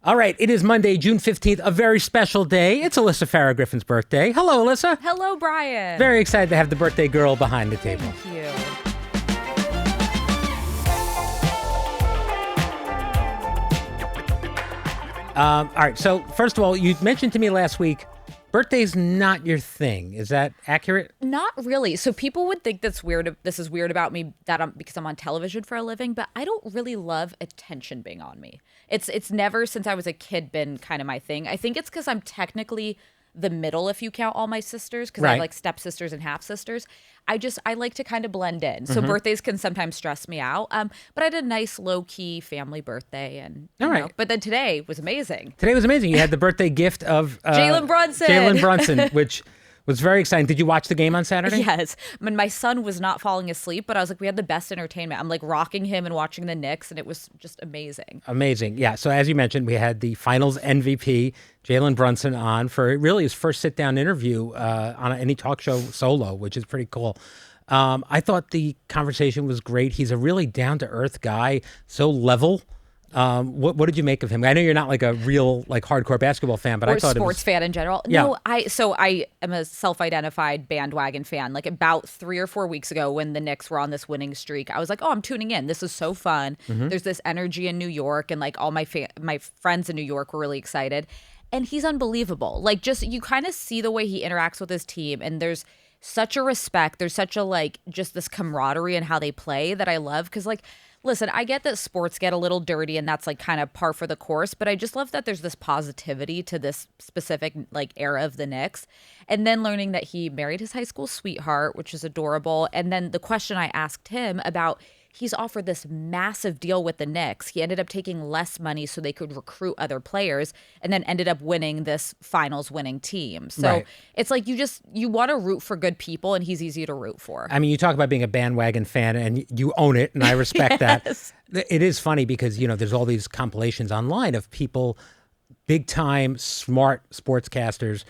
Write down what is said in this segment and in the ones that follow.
All right, it is Monday, June 15th, a very special day. It's Alyssa Farah Griffin's birthday. Hello, Alyssa. Hello, Brian. Very excited to have the birthday girl behind the table. Thank you. All right, so first of all, you mentioned to me last week, birthday's not your thing. Is that accurate? Not really. So people would think that's weird. This is weird about me because I'm on television for a living, but I don't really love attention being on me. It's never since I was a kid been kind of my thing. I think it's because I'm technically the middle if you count all my sisters, because I have like stepsisters and half sisters. I like to kind of blend in. So birthdays can sometimes stress me out. But I had a nice low key family birthday, and you know, but then today was amazing. Today was amazing. You had the birthday gift of Jalen Brunson, which was very exciting. Did you watch the game on Saturday? Yes. I mean, my son was not falling asleep, but I was like, we had the best entertainment. I'm like rocking him and watching the Knicks, and it was just amazing. Amazing. Yeah. So as you mentioned, we had the finals MVP, Jalen Brunson, on for really his first sit-down interview on any talk show solo, which is pretty cool. I thought the conversation was great. He's a really down-to-earth guy, so level. What did you make of him? I know you're not like a real like hardcore basketball fan, but I thought sports fan in general. Yeah. No, I am a self-identified bandwagon fan. Like about 3 or 4 weeks ago when the Knicks were on this winning streak, I was like, oh, I'm tuning in. This is so fun. There's this energy in New York, and like all my friends in New York were really excited. And he's unbelievable. Like just you kind of see the way he interacts with his team, and there's such a respect. There's such a like just this camaraderie in how they play that I love, because like. Listen, I get that sports get a little dirty and that's like kind of par for the course, but I just love that there's this positivity to this specific like era of the Knicks. And then learning that he married his high school sweetheart, which is adorable. And then the question I asked him about, he's offered this massive deal with the Knicks. He ended up taking less money so they could recruit other players, and then ended up winning this finals winning team. So it's like you want to root for good people, and he's easy to root for. I mean, you talk about being a bandwagon fan, and you own it, and I respect that. It is funny because, you know, there's all these compilations online of people, big time, smart sportscasters,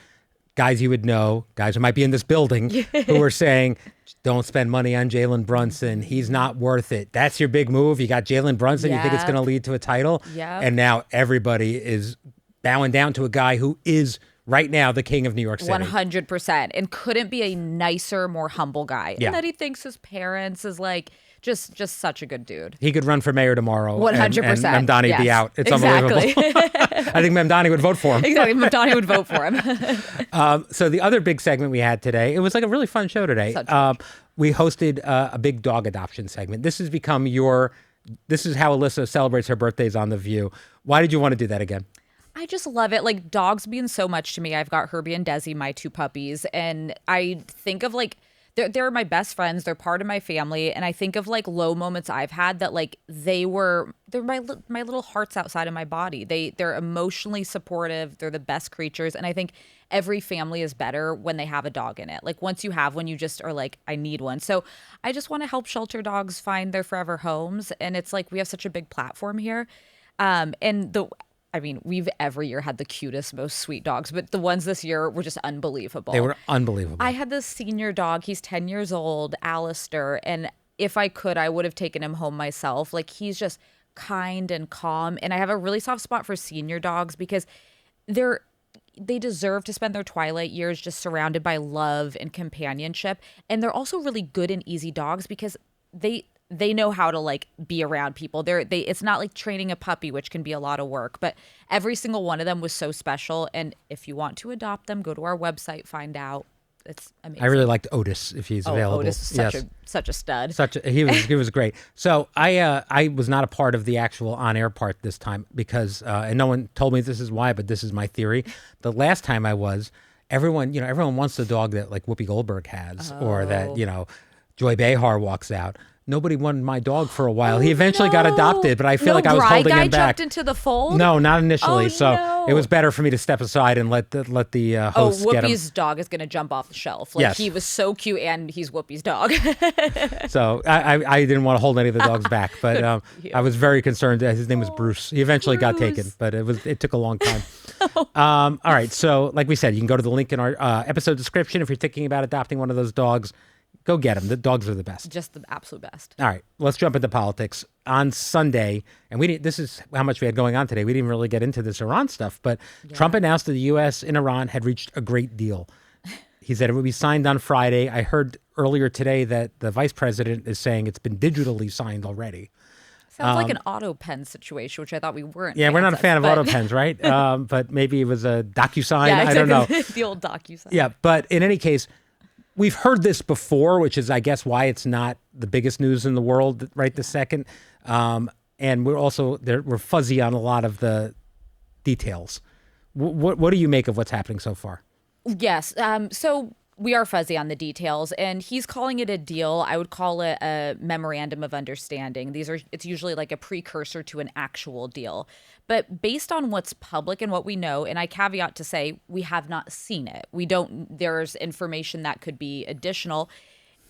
guys you would know, guys who might be in this building, who are saying, don't spend money on Jalen Brunson. He's not worth it. That's your big move. You got Jalen Brunson. You think it's going to lead to a title? And now everybody is bowing down to a guy who is right now the king of New York City. 100%. And couldn't be a nicer, more humble guy. And that he thinks his parents is like just such a good dude. He could run for mayor tomorrow. 100%. And Memdani be out. It's unbelievable. I think Memdani would vote for him. Exactly. Memdani would vote for him. So the other big segment we had today, it was like a really fun show today. We hosted a big dog adoption segment. This has become this is how Alyssa celebrates her birthdays on The View. Why did you want to do that again? I just love it. Like dogs mean so much to me. I've got Herbie and Desi, my 2 puppies. And I think of like, they're my best friends. They're part of my family. And I think of like low moments I've had that like they're my little hearts outside of my body. They're emotionally supportive. They're the best creatures. And I think every family is better when they have a dog in it. Like once you have one, you just are like, I need one. So I just want to help shelter dogs find their forever homes. And it's like we have such a big platform here. We've every year had the cutest, most sweet dogs, but the ones this year were just unbelievable. They were unbelievable. I had this senior dog. He's 10 years old, Alistair, and if I could, I would have taken him home myself. Like he's just kind and calm, and I have a really soft spot for senior dogs because they deserve to spend their twilight years just surrounded by love and companionship, and they're also really good and easy dogs because they know how to like be around people. It's not like training a puppy, which can be a lot of work, but every single one of them was so special. And if you want to adopt them, go to our website, find out. It's amazing. I really liked Otis if he's available. Otis is such a stud. He was great. So I was not a part of the actual on-air part this time because and no one told me this is why, but this is my theory. The last time I was, everyone wants the dog that like Whoopi Goldberg has or that, Joy Behar walks out. Nobody wanted my dog for a while. He eventually got adopted, but I feel like I was holding him back. Jumped into the fold? No, not initially. So it was better for me to step aside and let the hosts get him. Whoopi's dog is going to jump off the shelf. Like he was so cute, and he's Whoopi's dog. So I didn't want to hold any of the dogs back, but I was very concerned. His name was Bruce. He eventually got taken, but it took a long time. All right. So like we said, you can go to the link in our episode description if you're thinking about adopting one of those dogs. Go get them. The dogs are the best. Just the absolute best. All right, let's jump into politics. On Sunday, and this is how much we had going on today. We didn't really get into this Iran stuff, but Trump announced that the U.S. and Iran had reached a great deal. He said it would be signed on Friday. I heard earlier today that the vice president is saying it's been digitally signed already. Sounds like an auto pen situation, which I thought we weren't. Yeah, we're not a fan of auto pens, right? But maybe it was a DocuSign. Yeah, exactly. I don't know. The old DocuSign. Yeah, but in any case, we've heard this before, which is, I guess, why it's not the biggest news in the world right this second. And we're fuzzy on a lot of the details. What do you make of what's happening so far? Yes. So we are fuzzy on the details, and he's calling it a deal. I would call it a memorandum of understanding. It's usually like a precursor to an actual deal. But based on what's public and what we know, and I caveat to say we have not seen it. There's information that could be additional.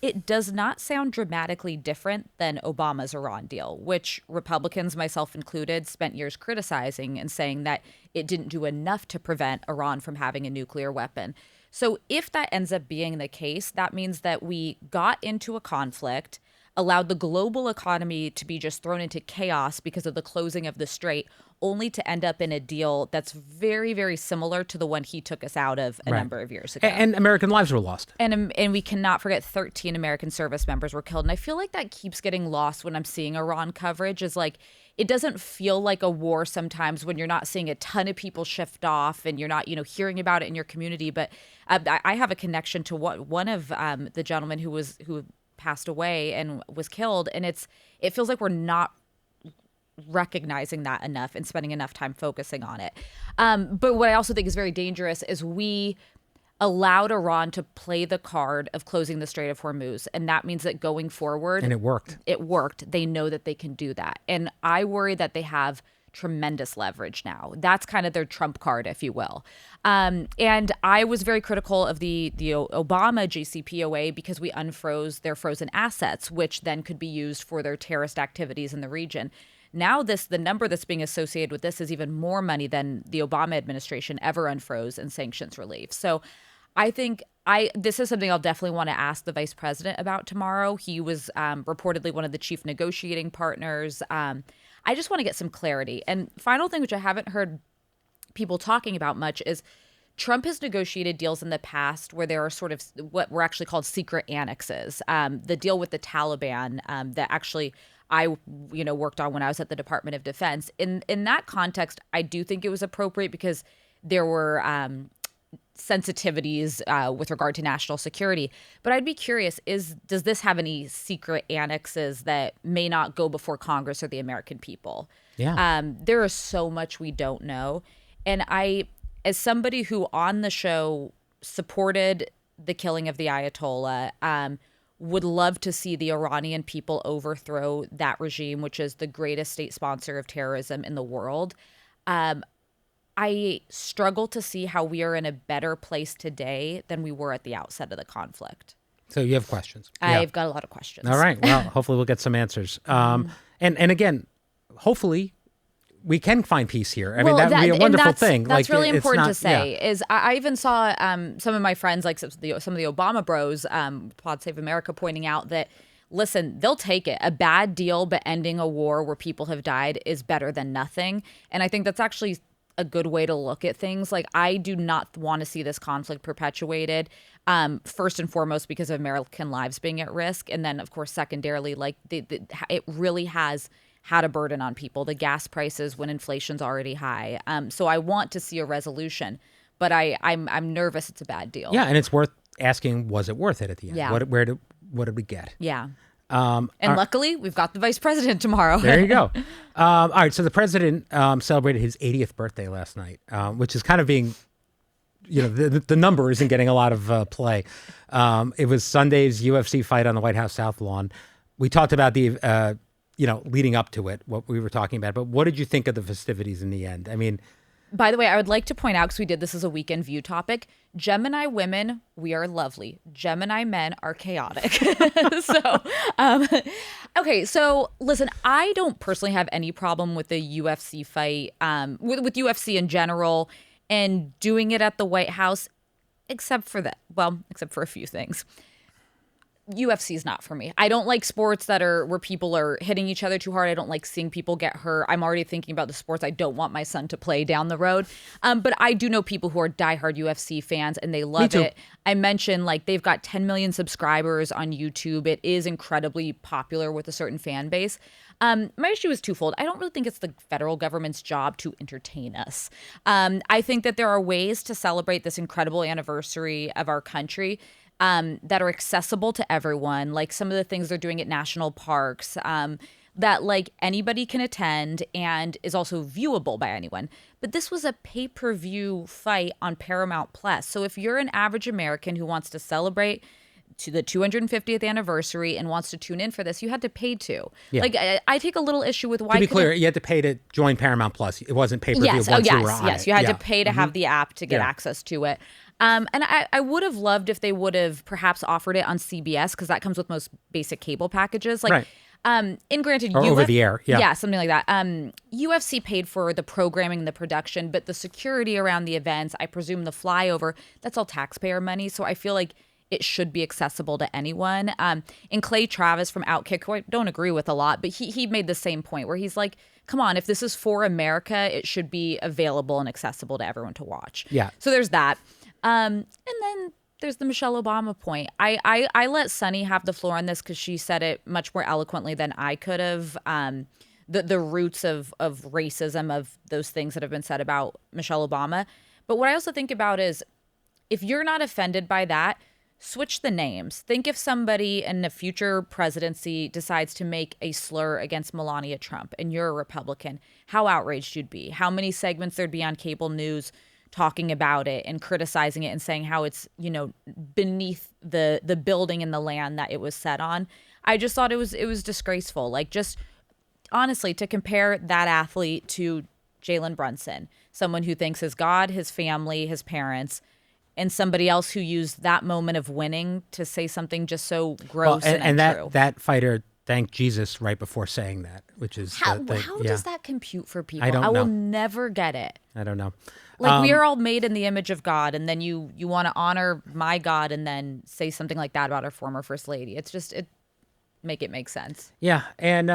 It does not sound dramatically different than Obama's Iran deal, which Republicans, myself included, spent years criticizing and saying that it didn't do enough to prevent Iran from having a nuclear weapon. So if that ends up being the case, that means that we got into a conflict, allowed the global economy to be just thrown into chaos because of the closing of the strait, only to end up in a deal that's very, very similar to the one he took us out of a number of years ago. And American lives were lost. And we cannot forget 13 American service members were killed. And I feel like that keeps getting lost when I'm seeing Iran coverage, is like, it doesn't feel like a war sometimes when you're not seeing a ton of people shift off and you're not, hearing about it in your community. But I have a connection to one of the gentlemen who passed away and was killed. And it feels like we're not recognizing that enough and spending enough time focusing on it. But what I also think is very dangerous is we allowed Iran to play the card of closing the Strait of Hormuz. And that means that going forward... And it worked. It worked. They know that they can do that. And I worry that they have tremendous leverage now. That's kind of their trump card, if you will. And I was very critical of the Obama JCPOA because we unfroze their frozen assets, which then could be used for their terrorist activities in the region. Now the number that's being associated with this is even more money than the Obama administration ever unfroze in sanctions relief. So I think this is something I'll definitely want to ask the vice president about tomorrow. He was reportedly one of the chief negotiating partners. I just want to get some clarity. And final thing, which I haven't heard people talking about much, is Trump has negotiated deals in the past where there are sort of what were actually called secret annexes. The deal with the Taliban that actually I worked on when I was at the Department of Defense. In that context, I do think it was appropriate because there were sensitivities with regard to national security. But I'd be curious, does this have any secret annexes that may not go before Congress or the American people? Yeah. There is so much we don't know. And I, as somebody who on the show supported the killing of the Ayatollah, would love to see the Iranian people overthrow that regime, which is the greatest state sponsor of terrorism in the world. I struggle to see how we are in a better place today than we were at the outset of the conflict. So you have questions. I've got a lot of questions. All right. Well, hopefully we'll get some answers. And again, hopefully we can find peace here. I mean, that would be a wonderful thing. That's really important to say. Is I even saw some of my friends, like some of the Obama bros, Pod Save America, pointing out that, listen, they'll take it. A bad deal, but ending a war where people have died is better than nothing. And I think that's actually a good way to look at things. Like, I do not want to see this conflict perpetuated, first and foremost because of American lives being at risk. And then, of course, secondarily, like it really has had a burden on people, the gas prices when inflation's already high. So I want to see a resolution, but I'm nervous it's a bad deal. Yeah, and it's worth asking, was it worth it at the end? Yeah. What did we get? Yeah. And luckily, we've got the vice president tomorrow. There you go. All right, so the president celebrated his 80th birthday last night, which is kind of being, the number isn't getting a lot of play. It was Sunday's UFC fight on the White House South Lawn. We talked about the leading up to it, what we were talking about. But what did you think of the festivities in the end? I mean, by the way, I would like to point out, because we did this as a Weekend View topic, Gemini women, we are lovely. Gemini men are chaotic. Okay, so listen, I don't personally have any problem with the UFC fight, with UFC in general, and doing it at the White House, except for a few things. UFC is not for me. I don't like sports that are where people are hitting each other too hard. I don't like seeing people get hurt. I'm already thinking about the sports I don't want my son to play down the road. But I do know people who are diehard UFC fans and they love it. I mentioned like they've got 10 million subscribers on YouTube. It is incredibly popular with a certain fan base. My issue is twofold. I don't really think it's the federal government's job to entertain us. I think that there are ways to celebrate this incredible anniversary of our country that are accessible to everyone, like some of the things they're doing at national parks, that like anybody can attend and is also viewable by anyone. But this was a pay-per-view fight on Paramount Plus. So if you're an average American who wants to celebrate to the 250th anniversary and wants to tune in for this, you had to pay to. Yeah. Like I take a little issue with why. To be clear, you had to pay to join Paramount Plus. It wasn't pay-per-view once you were on it. You had to pay to have the app to get access to it. And I would have loved if they would have perhaps offered it on CBS because that comes with most basic cable packages. Like, right. And granted, or over the air. Yeah, something like that. UFC paid for the programming and the production, but the security around the events, I presume the flyover, that's all taxpayer money. So I feel like it should be accessible to anyone. And Clay Travis from Outkick, who I don't agree with a lot, but he made the same point where he's like, come on, if this is for America, it should be available and accessible to everyone to watch. Yeah. So there's that. And then there's the Michelle Obama point. I let Sunny have the floor on this because she said it much more eloquently than I could have. The roots of racism, of those things that have been said about Michelle Obama. But what I also think about is if you're not offended by that, switch the names. Think if somebody in a future presidency decides to make a slur against Melania Trump and you're a Republican, how outraged you'd be, how many segments there'd be on cable news talking about it and criticizing it and saying how it's, beneath the building and the land that it was set on. I just thought it was disgraceful. Like, just honestly, to compare that athlete to Jalen Brunson, someone who thinks his God, his family, his parents, and somebody else who used that moment of winning to say something just so gross and untrue. that fighter thanked Jesus right before saying that, which is how does that compute for people? I don't know. I will never get it. I don't know. Like, we are all made in the image of God, and then you want to honor my God and then say something like that about our former first lady. It's just make it make sense. Yeah, and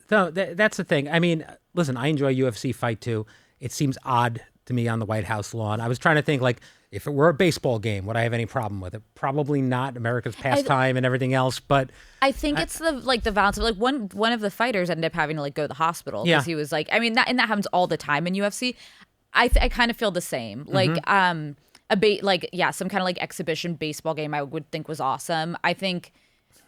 that's the thing. I mean, listen, I enjoy UFC fight too. It seems odd to me on the White House lawn. I was trying to think, like, if it were a baseball game, would I have any problem with it? Probably not. America's pastime and everything else, but I think it's the violence of, like, one of the fighters ended up having to, like, go to the hospital because he was like, I mean, that happens all the time in UFC. I kind of feel the same. Like, some kind of like exhibition baseball game I would think was awesome. I think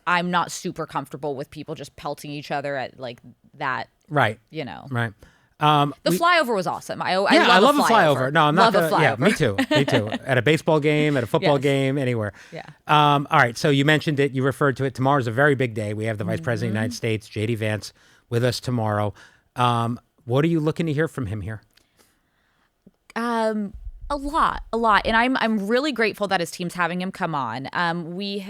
I'm not super comfortable with people just pelting each other at like that. Right. Right. The flyover was awesome. I love a flyover. No, I'm not love a flyover. Yeah, me too. Me too. At a baseball game, at a football game, anywhere. Yeah. All right. So you mentioned it. You referred to it. Tomorrow's a very big day. We have the Vice President of the United States, JD Vance, with us tomorrow. What are you looking to hear from him here? A lot. And I'm really grateful that his team's having him come on. We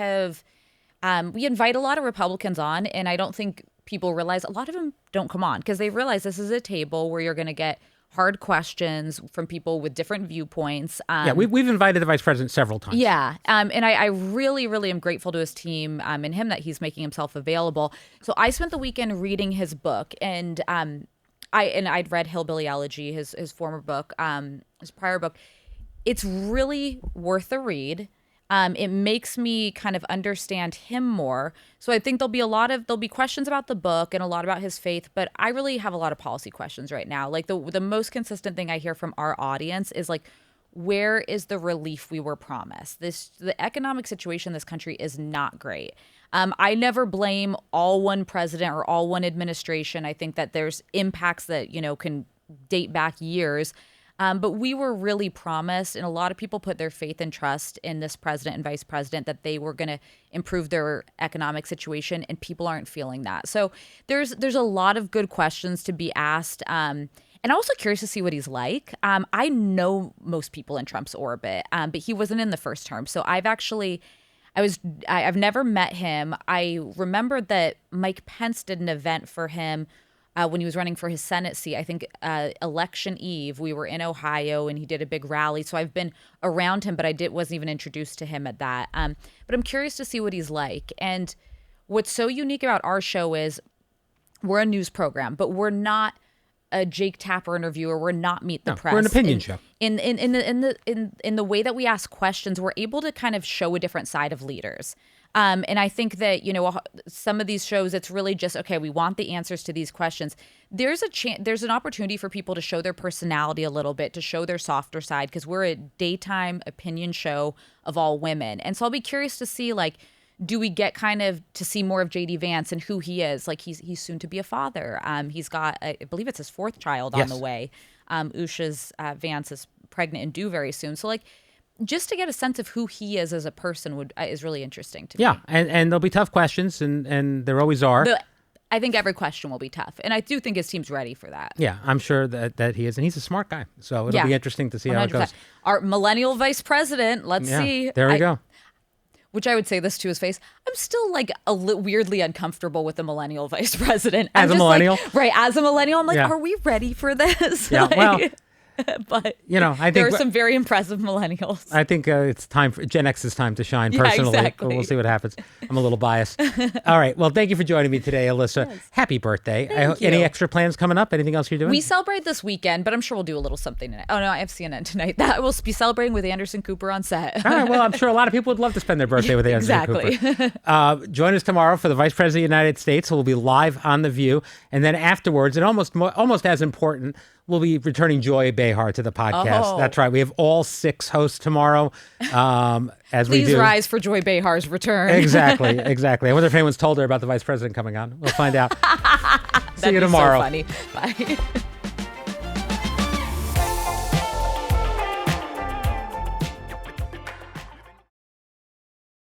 invite a lot of Republicans on, and I don't think people realize a lot of them don't come on because they realize this is a table where you're going to get hard questions from people with different viewpoints. We've invited the vice president several times. Yeah. And I really, really am grateful to his team and him that he's making himself available. So I spent the weekend reading his book, and I'd read Hillbilly Elegy, his former book, his prior book. It's really worth a read. It makes me kind of understand him more. So I think there'll be questions about the book and a lot about his faith, but I really have a lot of policy questions right now. Like, the most consistent thing I hear from our audience is like, where is the relief we were promised? The economic situation in this country is not great. I never blame all one president or all one administration. I think that there's impacts that, can date back years. But we were really promised, and a lot of people put their faith and trust in this president and vice president that they were going to improve their economic situation, and people aren't feeling that. So there's a lot of good questions to be asked. And I'm also curious to see what he's like. I know most people in Trump's orbit, but he wasn't in the first term. So I've never met him. I remember that Mike Pence did an event for him when he was running for his Senate seat. I think election eve, we were in Ohio and he did a big rally. So I've been around him, but wasn't even introduced to him at that. But I'm curious to see what he's like. And what's so unique about our show is we're a news program, but we're not a Jake Tapper interviewer. We're not Meet the Press. We're an opinion show. In the way that we ask questions, we're able to kind of show a different side of leaders. And I think that, some of these shows, it's really just, okay, we want the answers to these questions. There's an opportunity for people to show their personality a little bit, to show their softer side, because we're a daytime opinion show of all women. And so I'll be curious to see, do we get kind of to see more of JD Vance and who he is? He's soon to be a father. He's got, I believe it's his fourth child on the way. Usha's Vance is pregnant and due very soon. So just to get a sense of who he is as a person is really interesting to me. Yeah, and there'll be tough questions, and there always are. I think every question will be tough, and I do think his team's ready for that. Yeah, I'm sure that he is, and he's a smart guy. So it'll be interesting to see 100%. How it goes. Our millennial vice president, let's see. There we go. Which I would say this to his face. I'm still weirdly uncomfortable with the millennial vice president. As a millennial? Right, as a millennial, I'm are we ready for this? Yeah, well... But I think there are some very impressive millennials. I think it's time for Gen X's time to shine personally. Yeah, exactly. We'll see what happens. I'm a little biased. All right. Well, thank you for joining me today, Alyssa. Yes. Happy birthday. Thank you. Any extra plans coming up? Anything else you're doing? We celebrate this weekend, but I'm sure we'll do a little something tonight. Oh, no, I have CNN tonight. That we'll be celebrating with Anderson Cooper on set. All right. Well, I'm sure a lot of people would love to spend their birthday with Anderson Cooper. Join us tomorrow for the Vice President of the United States. We'll be live on The View. And then afterwards, and almost as important, we'll be returning Joy Behar to the podcast. Oh. That's right. We have all 6 hosts tomorrow. Please rise for Joy Behar's return. Exactly. I wonder if anyone's told her about the vice president coming on. We'll find out. See you tomorrow. That'd be so funny. Bye.